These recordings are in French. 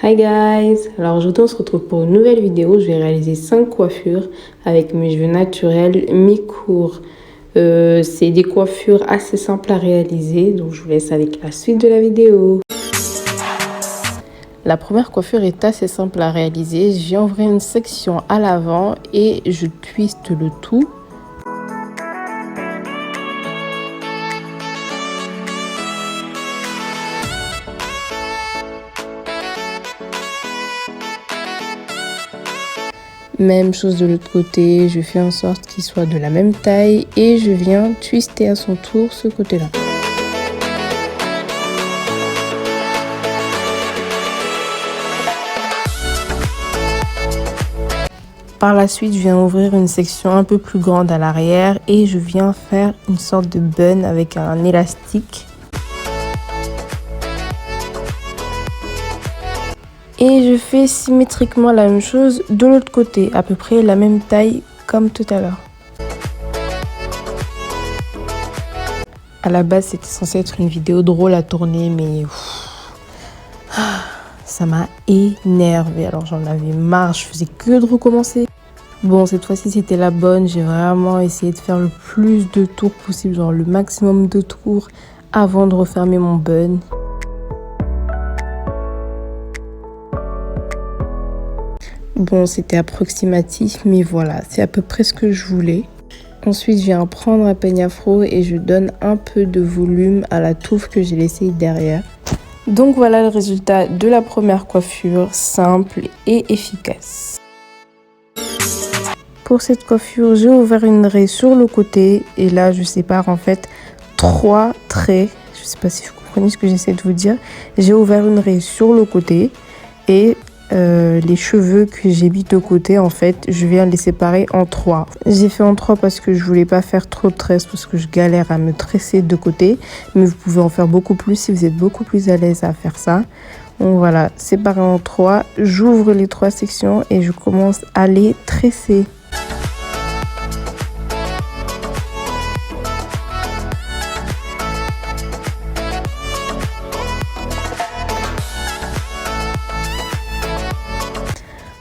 Hi guys! Alors aujourd'hui on se retrouve pour une nouvelle vidéo. Je vais réaliser 5 coiffures avec mes cheveux naturels mi-courts. C'est des coiffures assez simples à réaliser, donc je vous laisse avec la suite de la vidéo. La première coiffure est assez simple à réaliser. Je viens ouvrir une section à l'avant et je twiste le tout. Même chose de l'autre côté, je fais en sorte qu'il soit de la même taille et je viens twister à son tour ce côté-là. Par la suite, je viens ouvrir une section un peu plus grande à l'arrière et je viens faire une sorte de bun avec un élastique. Et je fais symétriquement la même chose de l'autre côté, à peu près la même taille comme tout à l'heure. À la base, c'était censé être une vidéo drôle à tourner, mais ça m'a énervé. Alors j'en avais marre, je faisais que de recommencer. Bon, cette fois-ci, c'était la bonne. J'ai vraiment essayé de faire le plus de tours possible, genre le maximum de tours avant de refermer mon bun. Bon, c'était approximatif, mais voilà, c'est à peu près ce que je voulais. Ensuite, je viens prendre un peigne afro et je donne un peu de volume à la touffe que j'ai laissée derrière. Donc voilà le résultat de la première coiffure, simple et efficace. Pour cette coiffure, j'ai ouvert une raie sur le côté et là, je sépare en fait 3 traits. Je ne sais pas si vous comprenez ce que j'essaie de vous dire. J'ai ouvert une raie sur le côté et les cheveux que j'ai mis de côté, en fait, je viens les séparer en 3. J'ai fait en 3 parce que je voulais pas faire trop de tresses, parce que je galère à me tresser de côté. Mais vous pouvez en faire beaucoup plus si vous êtes beaucoup plus à l'aise à faire ça. Donc voilà, séparé en 3. J'ouvre les 3 sections et je commence à les tresser.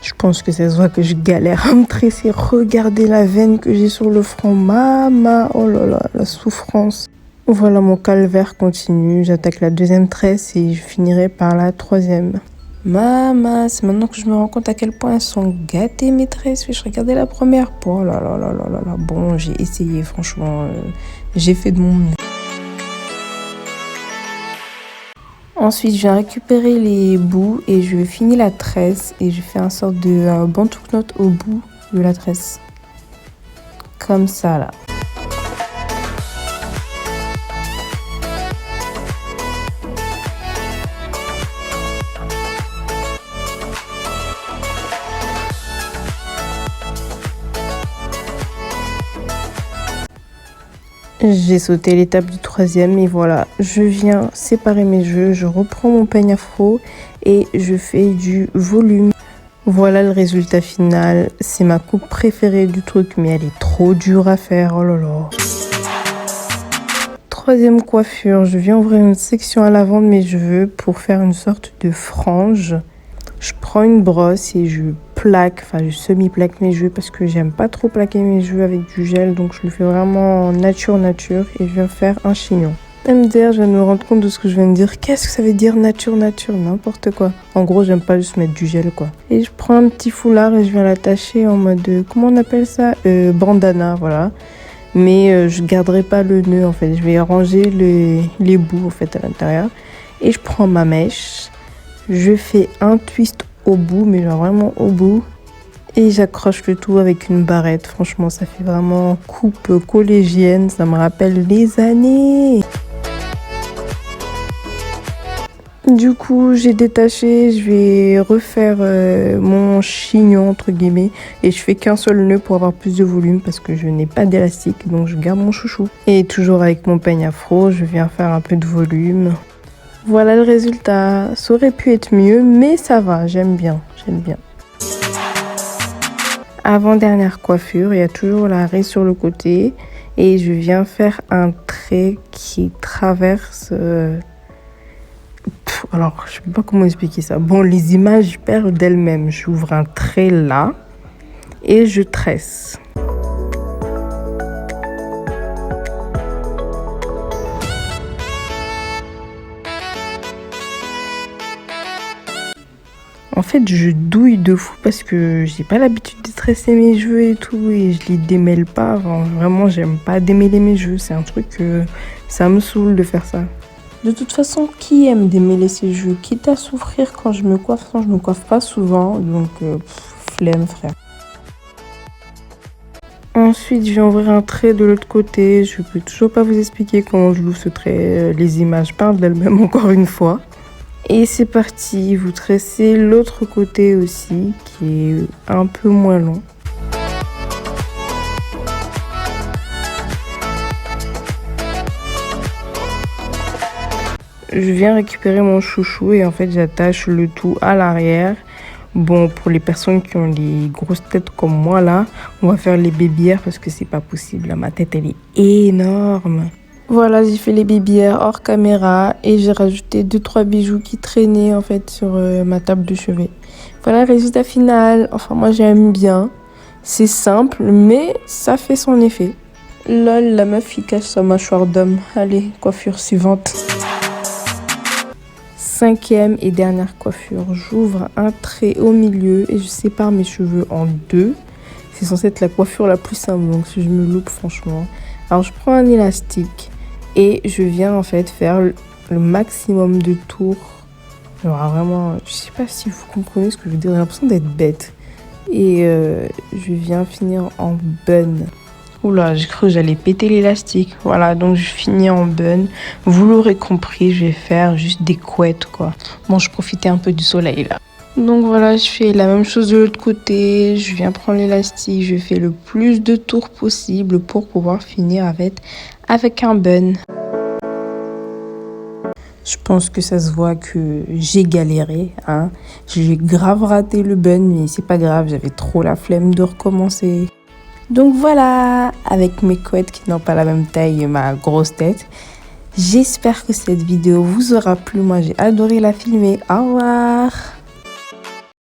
Je pense que ça se voit que je galère à me tresser. Regardez la veine que j'ai sur le front. Maman, oh là là, la souffrance. Voilà, mon calvaire continue. J'attaque la deuxième tresse et je finirai par la troisième. Maman, c'est maintenant que je me rends compte à quel point elles sont gâtées mes tresses. Je regardais la première. Oh là là là là là là. Bon, j'ai essayé, franchement. J'ai fait de mon mieux. Ensuite, je viens récupérer les bouts et je finis la tresse et je fais un sorte de bantou knot au bout de la tresse. Comme ça, là. J'ai sauté l'étape du troisième et voilà, je viens séparer mes cheveux, je reprends mon peigne afro et je fais du volume. Voilà le résultat final, c'est ma coupe préférée du truc mais elle est trop dure à faire, oh là là. Troisième coiffure, je viens ouvrir une section à l'avant de mes cheveux pour faire une sorte de frange. Je prends une brosse et je plaque, enfin je semi-plaque mes cheveux parce que j'aime pas trop plaquer mes cheveux avec du gel. Donc je le fais vraiment nature et je viens faire un chignon. MDR, je viens de me rendre compte de ce que je viens de dire. Qu'est-ce que ça veut dire nature, n'importe quoi. En gros, j'aime pas juste mettre du gel quoi. Et je prends un petit foulard et je viens l'attacher en mode, comment on appelle ça, bandana, voilà. Mais je garderai pas le nœud en fait. Je vais ranger les bouts en fait à l'intérieur. Et je prends ma mèche. Je fais un twist au bout, mais genre vraiment au bout. Et j'accroche le tout avec une barrette. Franchement, ça fait vraiment coupe collégienne. Ça me rappelle les années. Du coup, j'ai détaché. Je vais refaire mon chignon, entre guillemets. Et je fais qu'un seul nœud pour avoir plus de volume parce que je n'ai pas d'élastique. Donc, je garde mon chouchou. Et toujours avec mon peigne afro, je viens faire un peu de volume. Voilà le résultat. Ça aurait pu être mieux, mais ça va, j'aime bien. Avant-dernière coiffure, il y a toujours la raie sur le côté. Et je viens faire un trait qui traverse Alors, je sais pas comment expliquer ça. Bon, les images perdent d'elles-mêmes. J'ouvre un trait là et je tresse. En fait, je douille de fou parce que j'ai pas l'habitude de tresser mes cheveux et tout et je les démêle pas. Enfin, vraiment, j'aime pas démêler mes cheveux. C'est un truc que ça me saoule de faire ça. De toute façon, qui aime démêler ses cheveux? Quitte à souffrir quand je me coiffe, je me coiffe pas souvent, donc flemme, frère. Ensuite, je vais ouvrir un trait de l'autre côté. Je peux toujours pas vous expliquer comment je l'ouvre ce trait. Les images parlent d'elles-mêmes encore une fois. Et c'est parti, vous tracez l'autre côté aussi, qui est un peu moins long. Je viens récupérer mon chouchou et en fait j'attache le tout à l'arrière. Bon, pour les personnes qui ont des grosses têtes comme moi là, on va faire les baby hairs parce que c'est pas possible. Là, ma tête elle est énorme. Voilà, j'ai fait les baby hairs hors caméra et j'ai rajouté 2-3 bijoux qui traînaient en fait sur ma table de chevet. Voilà le résultat final. Enfin, moi j'aime bien. C'est simple, mais ça fait son effet. Lol, la meuf qui cache sa mâchoire d'homme. Allez, coiffure suivante. 5e et dernière coiffure. J'ouvre un trait au milieu et je sépare mes cheveux en deux. C'est censé être la coiffure la plus simple, donc si je me loupe franchement. Alors je prends un élastique et je viens en fait faire le maximum de tours. Alors vraiment, je sais pas si vous comprenez ce que je veux dire, j'ai l'impression d'être bête. Et je viens finir en bun. Oula, j'ai cru que j'allais péter l'élastique. Voilà, donc je finis en bun. Vous l'aurez compris, je vais faire juste des couettes quoi. Bon, je profitais un peu du soleil là. Donc voilà, je fais la même chose de l'autre côté. Je viens prendre l'élastique, je fais le plus de tours possible pour pouvoir finir avec un bun. Je pense que ça se voit que j'ai galéré, hein. J'ai grave raté le bun, mais c'est pas grave, j'avais trop la flemme de recommencer. Donc voilà, avec mes couettes qui n'ont pas la même taille et ma grosse tête. J'espère que cette vidéo vous aura plu. Moi, j'ai adoré la filmer. Au revoir.